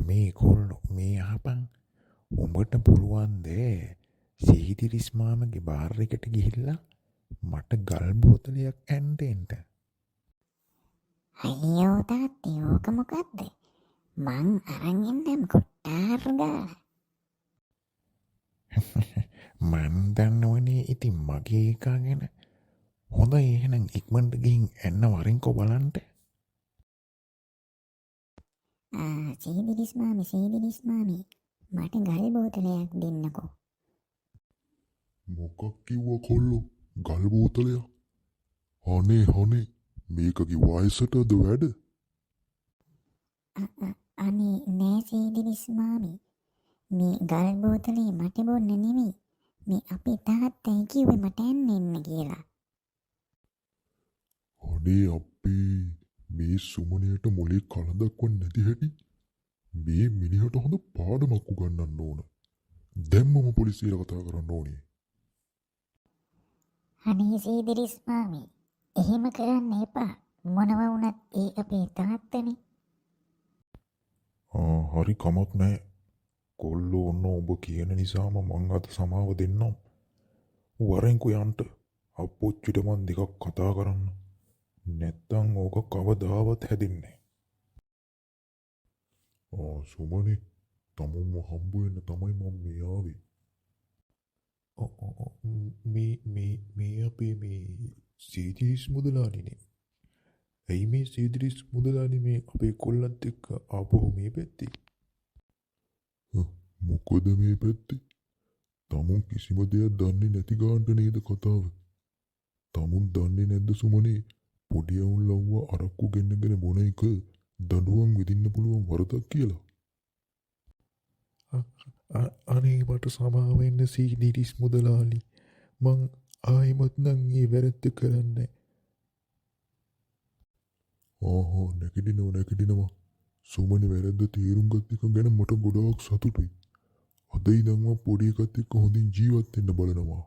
මේ කොල්ලෝ මේ අහපන් උඹට පුළුවන්ද සීදිරිස් මාමගේ බාර් එකට ගිහිල්ලා මට ගල් බෝතලයක් ඇන්ටෙන්ට. අයියෝ තාත්තේ ඕක මොකද්ද? මං අරන් එන්නම් කොට්ටාර ගාලා. මන් දන්නවනේ ඉතින් මගේ එකා ගැන. හොඳයි එහෙනම් ඉක්මනට ගිහින් එන්න වරින්කෝ බලන්ට. සීදිරිස් මාමි මට ගල් බෝතලයක් දෙන්නකෝ. මොකක් කිව්වා කොල්ලෝ? ගල් බෝතලයක්? අනේ මේකගේ වයසටද වැඩ? අනේ නෑ සීදිරිස් මාමි. මේ ගල් බෝතලේ මට බොන්න නෙමෙයි. මේ අපේ තාත්තයි කිව්වේ මට එන්න කියලා. අනේ අපේ මේ සුමනයට මොලේ කලදක් වන් නැති හැටි. මේ මිනිහට හොඳ පාඩමක් උගන්වන්න ඕන. දැම්මම පොලිසියට කතා කරන්න ඕනේ. අනේ සීදිරිස් මාමි එහෙම කරන්න එපා. මොනව වුණත් ඒ අපේ තාත්තනේ. හරි කමක් නෑ. කොල්ලෝ ඔන්න ඔබ කියන නිසාම මං අද සමාව දෙන්නම්. වරෙන්කු යන්ට අප්පොච්චිට මන් දෙකක් කතා කරන්න. නැත්තං ඕක කවදාවත් හැදෙන්නේ. සුමනේ තමුන්ම හම්බුවෙන්න තමයි මම මේ ආවේ. මේ අපේ මේ සීදිරිස් මුදලාලිනේ. ඇයි මේ සීදිරිස් මුදලාලි මේ අපේ කොල්ලත් එක්ක ආපහු මේ පැත්තේ? මොකද මේ පැත්තේ? තමුන් කිසිම දෙයක් දන්නේ නැති ගාන්ට නේද කතාව? තමුන් දන්නේ නැද්ද සුමනේ? පොඩි අවුන් ලව්ව අරක්කු ගෙන්නගෙන බොන එක දඬුවම් විඳින්න පුළුවන් වරදක් කියලා. අනේ මට සමාව වෙන්න සීදිරිස් මුදලාලි. මං ආයිමත් නම් ඒ වැරද්ද කරන්නේ. නැගිටිනවා. සුමනේ වැරද්ද තේරුම් ගත් එක ගැන මට ගොඩාක් සතුටුයි. අද ඉඳන්ම පොඩි එකත් එක්ක හොඳින් ජීවත් වෙන්න බලනවා.